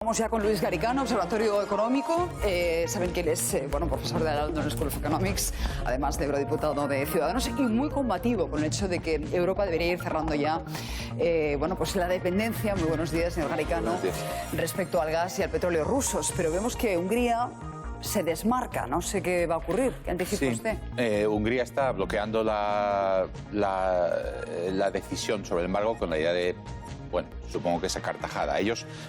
Vamos ya con Luis Garicano, Observatorio Económico. Saben que él es profesor de la London School of Economics, además de eurodiputado de Ciudadanos, y muy combativo con el hecho de que Europa debería ir cerrando ya la dependencia, muy buenos días, señor Garicano, respecto al gas y al petróleo rusos. Pero vemos que Hungría se desmarca, no sé qué va a ocurrir. ¿Qué anticipa usted? Hungría está bloqueando la decisión sobre el embargo con la idea de, supongo que sacar tajada.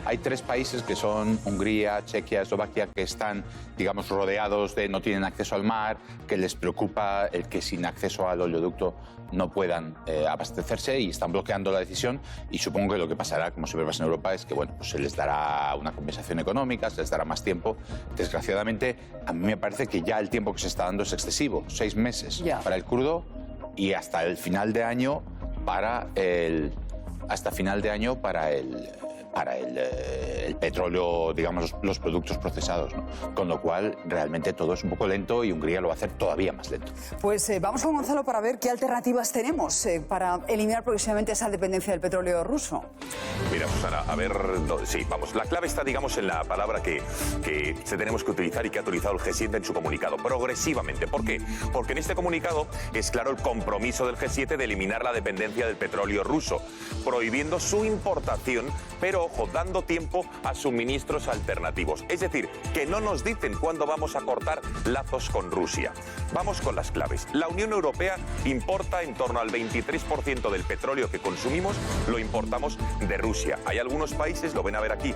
Hay tres países que son Hungría, Chequia, Eslovaquia, que están, digamos, rodeados no tienen acceso al mar, que les preocupa el que sin acceso al oleoducto no puedan abastecerse y están bloqueando la decisión. Y supongo que lo que pasará, como siempre pasa en Europa, es que se les dará una compensación económica, se les dará más tiempo. Desgraciadamente, a mí me parece que ya el tiempo que se está dando es excesivo. 6 meses para el crudo y hasta el final de año para el petróleo, digamos, los productos procesados, ¿no? Con lo cual, realmente todo es un poco lento y Hungría lo va a hacer todavía más lento. Pues vamos con Gonzalo para ver qué alternativas tenemos para eliminar progresivamente esa dependencia del petróleo ruso. Mira, Susana, a ver, sí, vamos, la clave está, digamos, en la palabra que tenemos que utilizar y que ha utilizado el G7 en su comunicado, progresivamente. ¿Por qué? Porque en este comunicado es claro el compromiso del G7 de eliminar la dependencia del petróleo ruso, prohibiendo su importación, pero, ojo, dando tiempo a suministros alternativos. Es decir, que no nos dicen cuándo vamos a cortar lazos con Rusia. Vamos con las claves. La Unión Europea importa en torno al 23% del petróleo que consumimos, lo importamos de Rusia. Hay algunos países, lo ven a ver aquí,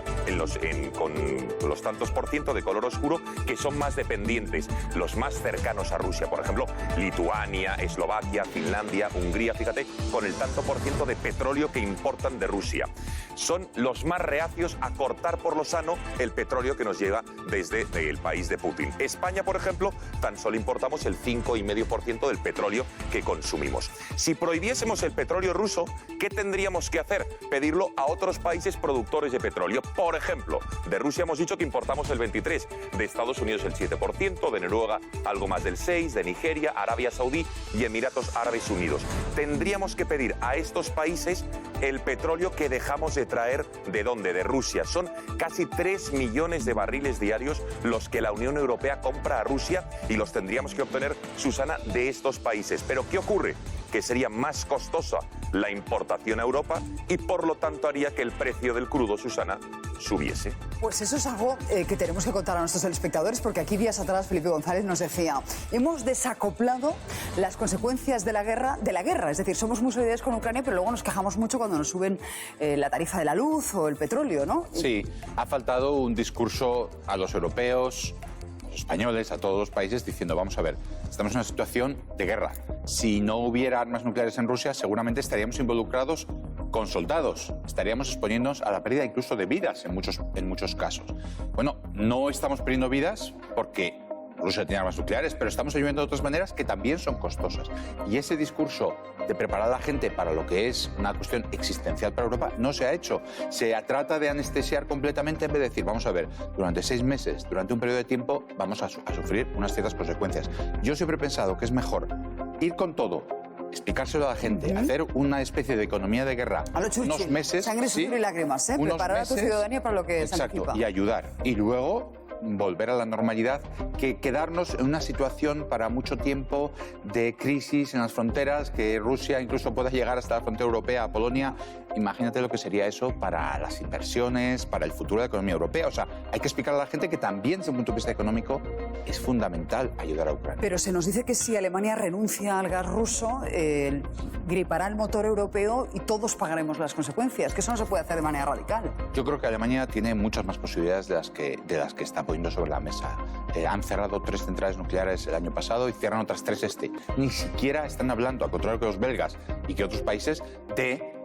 con los tantos por ciento de color oscuro, que son más dependientes, los más cercanos a Rusia. Por ejemplo, Lituania, Eslovaquia, Finlandia, Hungría, fíjate, con el tanto por ciento de petróleo que importan de Rusia. Son los más reacios a cortar por lo sano el petróleo que nos llega desde el país de Putin. España, por ejemplo, tan solo importamos el 5,5% del petróleo que consumimos. Si prohibiésemos el petróleo ruso, ¿qué tendríamos que hacer? Pedirlo a otros países productores de petróleo. Por ejemplo, de Rusia hemos dicho que importamos el 23%, de Estados Unidos el 7%, de Noruega algo más del 6%, de Nigeria, Arabia Saudí y Emiratos Árabes Unidos. Tendríamos que pedir a estos países el petróleo que dejamos de traer. ¿De dónde? De Rusia. Son casi 3 millones de barriles diarios los que la Unión Europea compra a Rusia y los tendríamos que obtener, Susana, de estos países. Pero ¿qué ocurre? Que sería más costosa la importación a Europa y por lo tanto haría que el precio del crudo, Susana, subiese. Pues eso es algo que tenemos que contar a nuestros telespectadores, porque aquí días atrás Felipe González nos decía: hemos desacoplado las consecuencias de la guerra, es decir, somos muy solidarios con Ucrania, pero luego nos quejamos mucho cuando nos suben la tarifa de la luz o el petróleo, ¿no? Sí, ha faltado un discurso a los europeos, a los españoles, a todos los países, diciendo, vamos a ver, estamos en una situación de guerra. Si no hubiera armas nucleares en Rusia, seguramente estaríamos involucrados con soldados, estaríamos exponiéndonos a la pérdida incluso de vidas en muchos casos. Bueno, no estamos perdiendo vidas porque Rusia tiene armas nucleares, pero estamos ayudando de otras maneras que también son costosas. Y ese discurso de preparar a la gente para lo que es una cuestión existencial para Europa no se ha hecho. Se trata de anestesiar completamente en vez de decir, vamos a ver, durante 6 meses, durante un periodo de tiempo, vamos a sufrir unas ciertas consecuencias. Yo siempre he pensado que es mejor ir con todo, explicárselo a la gente, hacer una especie de economía de guerra, unos meses, sangre, sudor y lágrimas, preparar a tu ciudadanía para lo que se anticipa. Exacto, y ayudar. Y luego volver a la normalidad, que quedarnos en una situación para mucho tiempo de crisis en las fronteras, que Rusia incluso pueda llegar hasta la frontera europea, a Polonia. Imagínate lo que sería eso para las inversiones, para el futuro de la economía europea. O sea, hay que explicar a la gente que también, desde un punto de vista económico, es fundamental ayudar a Ucrania. Pero se nos dice que si Alemania renuncia al gas ruso, gripará el motor europeo y todos pagaremos las consecuencias, que eso no se puede hacer de manera radical. Yo creo que Alemania tiene muchas más posibilidades de las que está poniendo sobre la mesa. Han cerrado 3 centrales nucleares el año pasado y cierran otras 3 este. Ni siquiera están hablando, al contrario que los belgas y que otros países,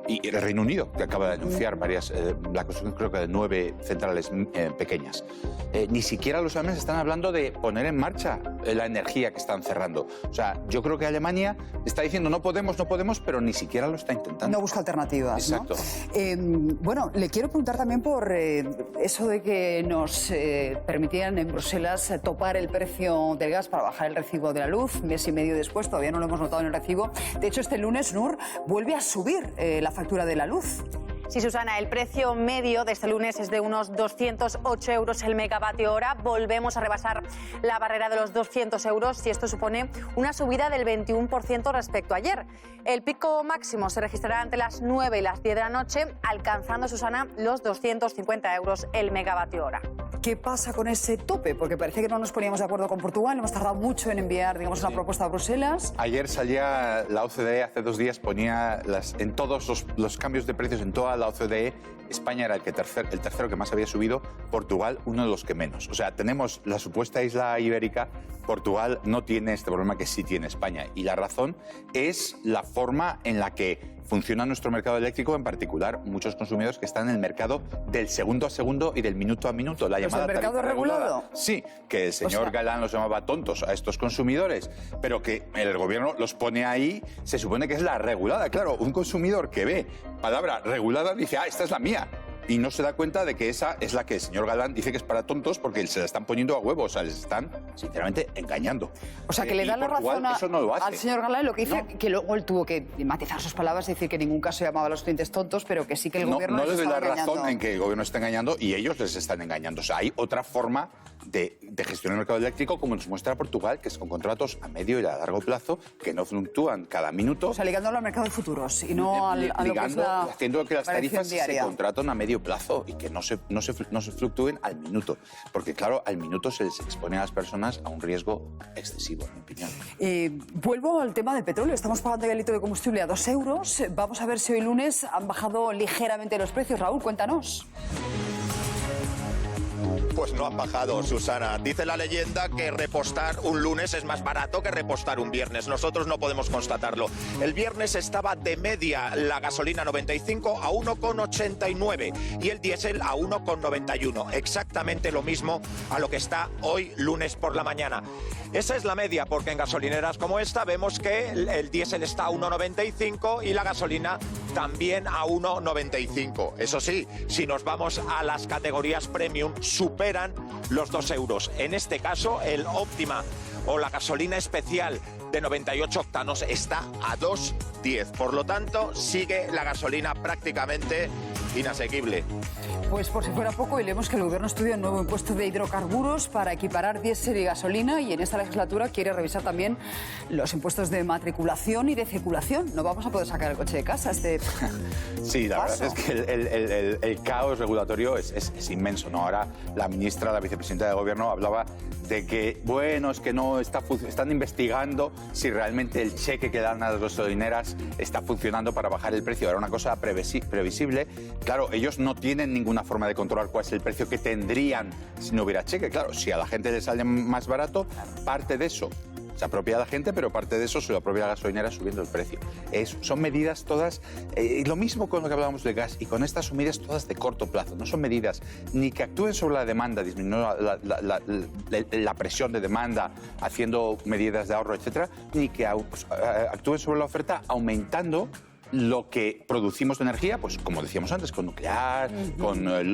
y el Reino Unido, que acaba de anunciar la construcción creo que de 9 centrales pequeñas. Ni siquiera los alemanes están hablando de poner en marcha la energía que están cerrando. O sea, yo creo que Alemania está diciendo no podemos, pero ni siquiera lo está intentando. No busca alternativas, exacto, ¿no? Le quiero preguntar también por eso de que nos permitían en Bruselas topar el precio del gas para bajar el recibo de la luz. Mes y medio después, todavía no lo hemos notado en el recibo. De hecho, este lunes, Nur, vuelve a subir la factura de la luz. Sí, Susana, el precio medio de este lunes es de unos 208 euros el megavatio hora. Volvemos a rebasar la barrera de los 200 euros y esto supone una subida del 21% respecto a ayer. El pico máximo se registrará entre las 9 y las 10 de la noche, alcanzando, Susana, los 250 euros el megavatio hora. ¿Qué pasa con ese tope? Porque parece que no nos poníamos de acuerdo con Portugal, hemos tardado mucho en enviar, digamos, una propuesta a Bruselas. Ayer salía la OCDE, hace 2 días ponía en todos los cambios de precios en toda la OCDE, España era el tercero que más había subido, Portugal uno de los que menos. O sea, tenemos la supuesta isla ibérica, Portugal no tiene este problema que sí tiene España. Y la razón es la forma en la que funciona nuestro mercado eléctrico, en particular muchos consumidores que están en el mercado del segundo a segundo y del minuto a minuto. La llamada ¿el mercado tarifa regulada. regulado? Sí, que el señor Galán los llamaba tontos a estos consumidores, pero que el gobierno los pone ahí, se supone que es la regulada. Claro, un consumidor que ve palabra regulada dice, esta es la mía. Y no se da cuenta de que esa es la que el señor Galán dice que es para tontos porque se la están poniendo a huevo, o sea, les están, sinceramente, engañando. O sea, que le da la razón al señor Galán, lo que dice, que luego él tuvo que matizar sus palabras y decir que en ningún caso llamaba a los clientes tontos, pero que sí que el gobierno no les les doy estaba la engañando. razón en que el gobierno está engañando y ellos les están engañando. O sea, hay otra forma de gestionar el mercado eléctrico, como nos muestra Portugal, que es con contratos a medio y a largo plazo, que no fluctúan cada minuto. O sea, ligándolo al mercado de futuros y no a lo que es la haciendo que las tarifas diaria. Se contratan a medio plazo y que no se fluctúen al minuto. Porque, claro, al minuto se les expone a las personas a un riesgo excesivo, en mi opinión. Vuelvo al tema del petróleo. Estamos pagando ya el litro de combustible a 2 euros. Vamos a ver si hoy lunes han bajado ligeramente los precios. Raúl, cuéntanos. Pues no han bajado, Susana. Dice la leyenda que repostar un lunes es más barato que repostar un viernes. Nosotros no podemos constatarlo. El viernes estaba de media la gasolina 95 a 1,89 y el diésel a 1,91. Exactamente lo mismo a lo que está hoy lunes por la mañana. Esa es la media, porque en gasolineras como esta vemos que el diésel está a 1,95 y la gasolina también a 1,95. Eso sí, si nos vamos a las categorías premium, superan los 2 euros. En este caso, el Óptima o la gasolina especial de 98 octanos está a 2,10. Por lo tanto, sigue la gasolina prácticamente inasequible. Pues por si fuera poco, y leemos que el gobierno estudia un nuevo impuesto de hidrocarburos para equiparar diésel y gasolina, y en esta legislatura quiere revisar también los impuestos de matriculación y de circulación. No vamos a poder sacar el coche de casa Sí, la verdad es que el caos regulatorio es inmenso, ¿no? Ahora la ministra, la vicepresidenta del gobierno, hablaba de que, bueno, es que no están investigando si realmente el cheque que dan a las gasolineras está funcionando para bajar el precio. Era una cosa previsible. Claro, ellos no tienen ninguna forma de controlar cuál es el precio que tendrían si no hubiera cheque. Claro, si a la gente le sale más barato, parte de eso se apropia la gente, pero parte de eso se lo apropia la gasolinera subiendo el precio. Son medidas todas, lo mismo con lo que hablábamos del gas, y con estas son medidas todas de corto plazo. No son medidas ni que actúen sobre la demanda, disminuyendo la presión de demanda, haciendo medidas de ahorro, etcétera, ni que actúen sobre la oferta, aumentando lo que producimos de energía, pues como decíamos antes, con nuclear,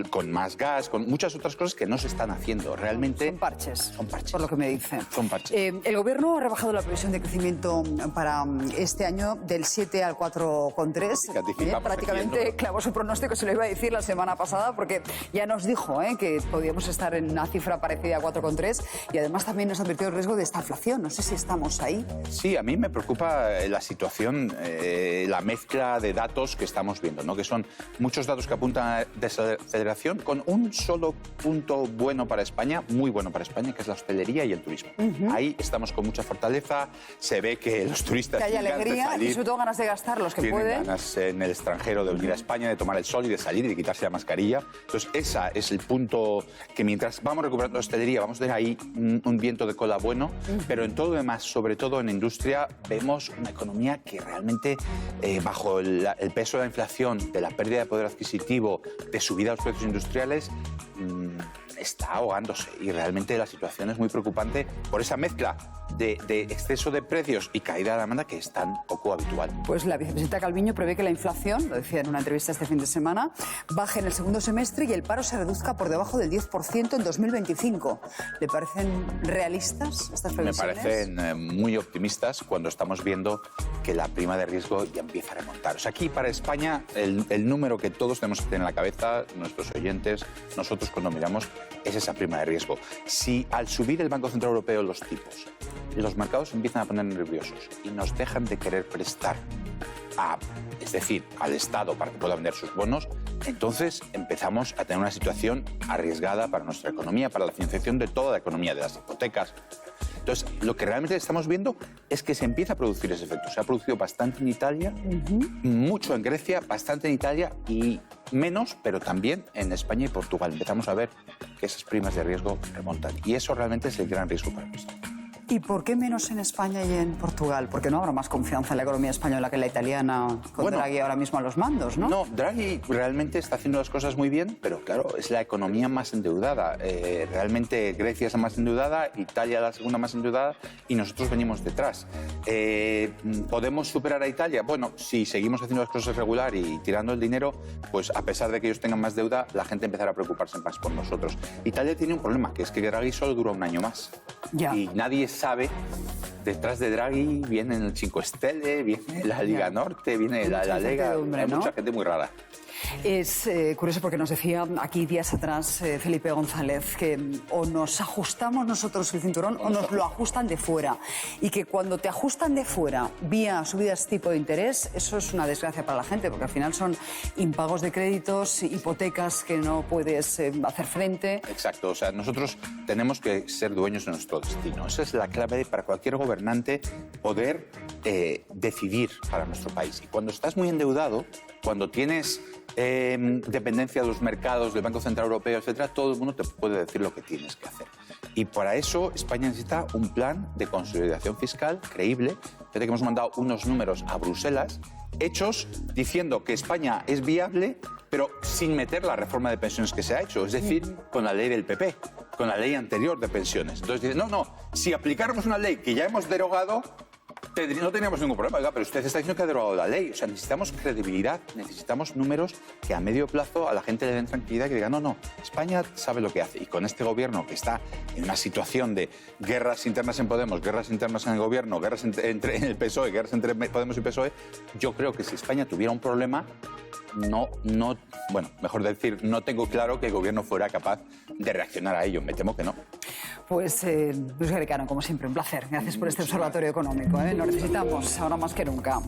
con más gas, con muchas otras cosas que no se están haciendo. Realmente son parches. Son parches. Por lo que me dicen. Son parches. El gobierno ha rebajado la previsión de crecimiento para este año del 7 al 4,3. Prácticamente clavó su pronóstico, se lo iba a decir la semana pasada, porque ya nos dijo que podíamos estar en una cifra parecida a 4,3, y además también nos advirtió el riesgo de esta inflación. No sé si estamos ahí. Sí, a mí me preocupa la situación, la mezcla de datos que estamos viendo, ¿no? Que son muchos datos que apuntan a desaceleración, con un solo punto bueno para España, muy bueno para España, que es la hostelería y el turismo. Ahí estamos con mucha fortaleza, se ve que los turistas que hay alegría y sobre todo ganas de gastar los que tienen pueden. Ganas en el extranjero de venir a España, de tomar el sol y de salir y de quitarse la mascarilla. Entonces, ese es el punto que mientras vamos recuperando la hostelería, vamos a tener ahí un viento de cola bueno, pero en todo lo demás, sobre todo en industria, vemos una economía que realmente bajo el peso de la inflación, de la pérdida de poder adquisitivo, de subida de los precios industriales, está ahogándose y realmente la situación es muy preocupante por esa mezcla de exceso de precios y caída de la demanda que es tan poco habitual. Pues la vicepresidenta Calviño prevé que la inflación, lo decía en una entrevista este fin de semana, baje en el segundo semestre y el paro se reduzca por debajo del 10% en 2025. ¿Le parecen realistas estas previsiones? Me parecen muy optimistas cuando estamos viendo que la prima de riesgo ya empieza a remontar. O sea, aquí para España el número que todos tenemos que tener en la cabeza, nuestros oyentes, nosotros cuando miramos, es esa prima de riesgo. Si al subir el Banco Central Europeo los tipos, los mercados empiezan a poner nerviosos y nos dejan de querer prestar es decir, al Estado para que pueda vender sus bonos, entonces empezamos a tener una situación arriesgada para nuestra economía, para la financiación de toda la economía, de las hipotecas. Entonces, lo que realmente estamos viendo es que se empieza a producir ese efecto. Se ha producido bastante en Italia, mucho en Grecia, bastante en Italia y menos, pero también en España y Portugal. Empezamos a ver que esas primas de riesgo remontan y eso realmente es el gran riesgo para nosotros. ¿Y por qué menos en España y en Portugal? Porque no habrá más confianza en la economía española que en la italiana, con Draghi ahora mismo a los mandos, ¿no? No, Draghi realmente está haciendo las cosas muy bien, pero claro, es la economía más endeudada. Realmente Grecia es la más endeudada, Italia la segunda más endeudada y nosotros venimos detrás. ¿Podemos superar a Italia? Bueno, si seguimos haciendo las cosas regular y tirando el dinero, pues a pesar de que ellos tengan más deuda, la gente empezará a preocuparse más por nosotros. Italia tiene un problema, que es que Draghi solo dura un año más. Ya. Y nadie sabe, detrás de Draghi viene el 5 Stelle, viene la Liga Norte, viene la Lega, hay mucha gente muy rara. Es curioso porque nos decía aquí días atrás Felipe González que o nos ajustamos nosotros el cinturón o nos lo ajustan de fuera. Y que cuando te ajustan de fuera vía subidas tipo de interés, eso es una desgracia para la gente porque al final son impagos de créditos, hipotecas que no puedes hacer frente. Exacto, o sea, nosotros tenemos que ser dueños de nuestro destino. Esa es la clave para cualquier gobernante, poder decidir para nuestro país. Y cuando estás muy endeudado, cuando tienes dependencia de los mercados, del Banco Central Europeo, etcétera, todo el mundo te puede decir lo que tienes que hacer. Y para eso España necesita un plan de consolidación fiscal creíble. Fíjate que hemos mandado unos números a Bruselas hechos diciendo que España es viable, pero sin meter la reforma de pensiones que se ha hecho, es decir, con la ley del PP, con la ley anterior de pensiones. Entonces dicen, no, si aplicáramos una ley que ya hemos derogado, no teníamos ningún problema. Oiga, pero usted está diciendo que ha derogado la ley. O sea, necesitamos credibilidad, necesitamos números que a medio plazo a la gente le den tranquilidad, que diga, no, España sabe lo que hace. Y con este gobierno que está en una situación de guerras internas en Podemos, guerras internas en el gobierno, guerras en el PSOE, guerras entre Podemos y PSOE, yo creo que si España tuviera un problema, mejor decir, no tengo claro que el gobierno fuera capaz de reaccionar a ello. Me temo que no. Pues Luis Garicano, como siempre, un placer. Gracias por este observatorio económico. Lo necesitamos ahora más que nunca.